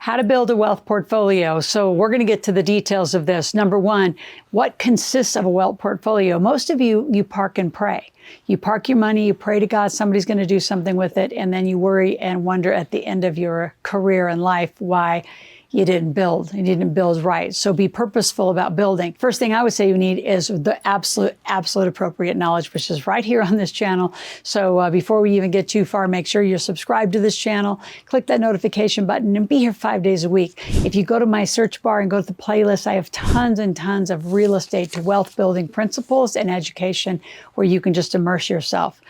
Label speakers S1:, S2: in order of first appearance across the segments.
S1: How to build a wealth portfolio. So we're going to get to the details of this. Number one, what consists of a wealth portfolio? Most of you park and pray. You park your money, you pray to God, somebody's going to do something with it, and then you worry and wonder at the end of your career and life why you didn't build right. So be purposeful about building. First thing I would say you need is the absolute appropriate knowledge, which is right here on this channel. So before we even get too far, make sure you're subscribed to this channel, click that notification button, and be here 5 days a week. If you go to my search bar and go to the playlist, I have tons and tons of real estate to wealth building principles and education where you can just immerse yourself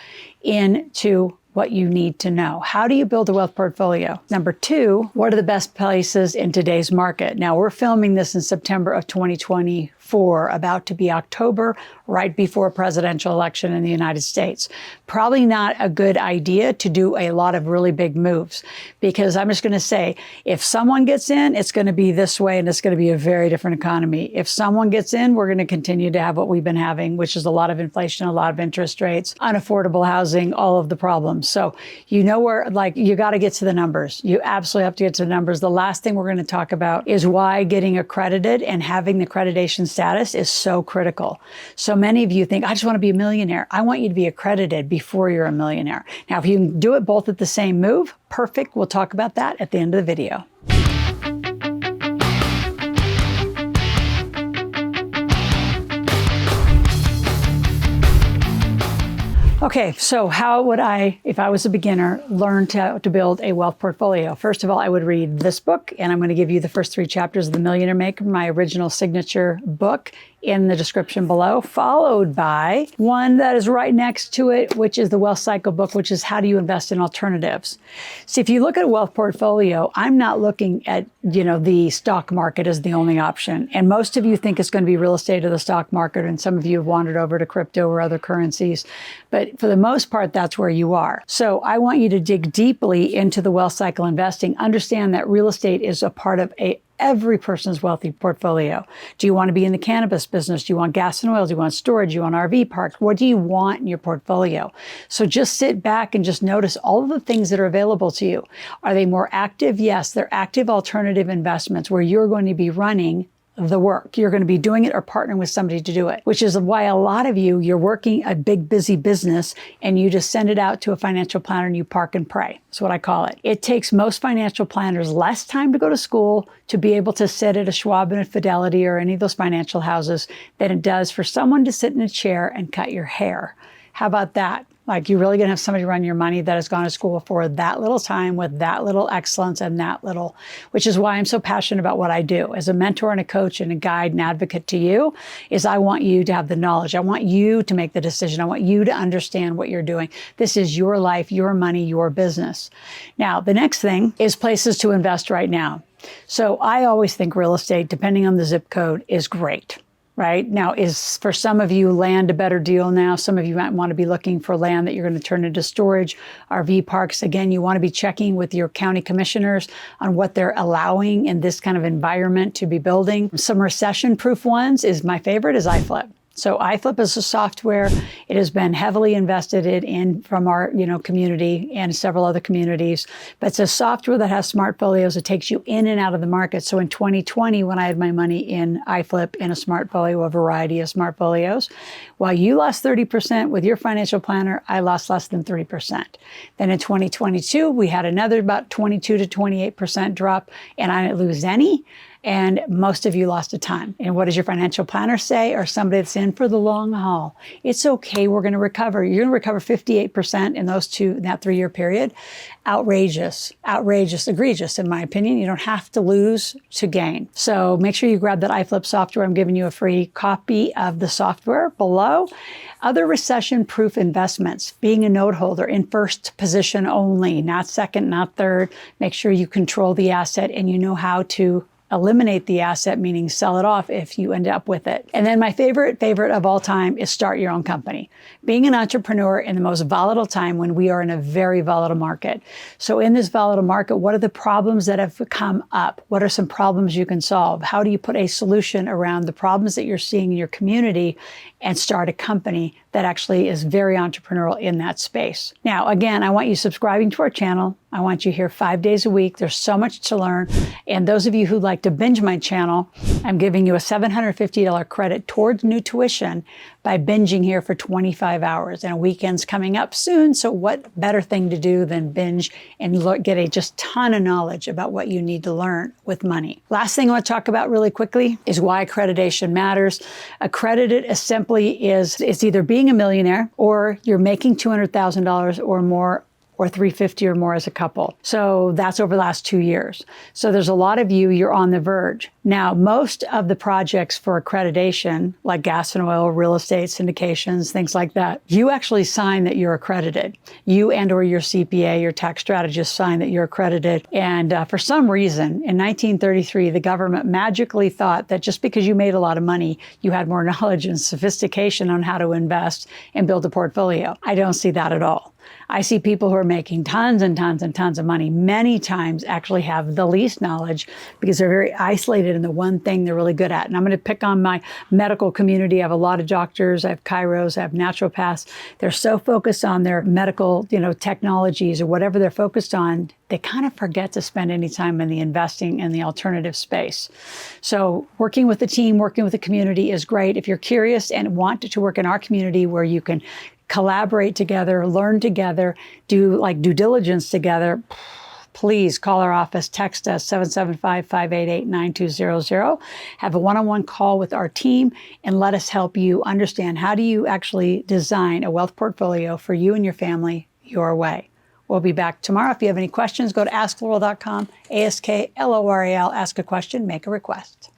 S1: into what you need to know. How do you build a wealth portfolio? Number two, what are the best places in today's market? Now, we're filming this in September of 2024, about to be October, right before a presidential election in the United States. Probably not a good idea to do a lot of really big moves, because I'm just going to say, if someone gets in, it's going to be this way, and it's going to be a very different economy. If someone gets in, we're going to continue to have what we've been having, which is a lot of inflation, a lot of interest rates, unaffordable housing, all of the problems. So you know where, like, you got to get to the numbers. You absolutely have to get to the numbers. The last thing we're going to talk about is why getting accredited and having the accreditation status is so critical. So many of you think, I just want to be a millionaire. I want you to be accredited before you're a millionaire. Now, if you can do it both at the same move, perfect. We'll talk about that at the end of the video. Okay, so how would I, if I was a beginner, learn to build a wealth portfolio? First of all, I would read this book, and I'm going to give you the first 3 chapters of The Millionaire Maker, my original signature book, in the description below, followed by one that is right next to it, which is the Wealth Cycle book, which is How Do You Invest in Alternatives? See, if you look at a wealth portfolio, I'm not looking at, the stock market as the only option. And most of you think it's going to be real estate or the stock market, and some of you have wandered over to crypto or other currencies. But for the most part, that's where you are. So I want you to dig deeply into the wealth cycle investing. Understand that real estate is a part of every person's wealthy portfolio. Do you want to be in the cannabis business? Do you want gas and oil? Do you want storage? Do you want RV parks? What do you want in your portfolio? So just sit back and just notice all of the things that are available to you. Are they more active? Yes, they're active alternative investments where you're going to be running the work. You're going to be doing it or partnering with somebody to do it, which is why a lot of you're working a big, busy business and you just send it out to a financial planner and you park and pray. That's what I call it. It takes most financial planners less time to go to school to be able to sit at a Schwab and a Fidelity or any of those financial houses than it does for someone to sit in a chair and cut your hair. How about that? Like, you're really going to have somebody run your money that has gone to school for that little time with that little excellence and that little, which is why I'm so passionate about what I do. As a mentor and a coach and a guide and advocate to you, is I want you to have the knowledge. I want you to make the decision. I want you to understand what you're doing. This is your life, your money, your business. Now, the next thing is places to invest right now. So I always think real estate, depending on the zip code, is great. Right? Now, is for some of you land a better deal now? Some of you might want to be looking for land that you're going to turn into storage, RV parks. Again, you want to be checking with your county commissioners on what they're allowing in this kind of environment to be building. Some recession-proof ones is my favorite is iFlip. So iFlip is a software. It has been heavily invested in from our community and several other communities. But it's a software that has smartfolios. It takes you in and out of the market. So in 2020, when I had my money in iFlip in a smartfolio, a variety of smartfolios, while you lost 30% with your financial planner, I lost less than 3%. Then in 2022, we had another about 22 to 28% drop, and I didn't lose any. And most of you lost a ton. And what does your financial planner say, or somebody that's in for the long haul? It's okay, we're going to recover. You're going to recover 58% in that 3-year period. Outrageous, egregious, in my opinion. You don't have to lose to gain. So make sure you grab that iFlip software. I'm giving you a free copy of the software below. Other recession-proof investments, being a note holder in first position only, not second, not third. Make sure you control the asset and you know how to eliminate the asset, meaning sell it off if you end up with it. And then my favorite of all time is start your own company. Being an entrepreneur in the most volatile time when we are in a very volatile market. So in this volatile market, what are the problems that have come up? What are some problems you can solve? How do you put a solution around the problems that you're seeing in your community and start a company that actually is very entrepreneurial in that space. Now, again, I want you subscribing to our channel. I want you here 5 days a week. There's so much to learn. And those of you who'd like to binge my channel, I'm giving you a $750 credit towards new tuition by binging here for 25 hours. And a weekend's coming up soon. So what better thing to do than binge and get a just ton of knowledge about what you need to learn with money. Last thing I want to talk about really quickly is why accreditation matters. Accredited simply is it's either being a millionaire or you're making $200,000 or more or $350,000 or more as a couple. So that's over the last 2 years. So there's a lot of you're on the verge. Now, most of the projects for accreditation, like gas and oil, real estate, syndications, things like that, you actually sign that you're accredited. You and or your CPA, your tax strategist sign that you're accredited. And for some reason, in 1933, the government magically thought that just because you made a lot of money, you had more knowledge and sophistication on how to invest and build a portfolio. I don't see that at all. I see people who are making tons and tons and tons of money, many times actually have the least knowledge because they're very isolated in the one thing they're really good at. And I'm going to pick on my medical community. I have a lot of doctors, I have chiros, I have naturopaths. They're so focused on their medical, technologies or whatever they're focused on, they kind of forget to spend any time in the investing in the alternative space. So working with the team, working with the community is great. If you're curious and want to work in our community where you can collaborate together, learn together, do like due diligence together, please call our office, text us 775-588-9200, have a one-on-one call with our team, and let us help you understand how do you actually design a wealth portfolio for you and your family your way. We'll be back tomorrow. If you have any questions, go to askloral.com, ASKLORAL, ask a question, make a request.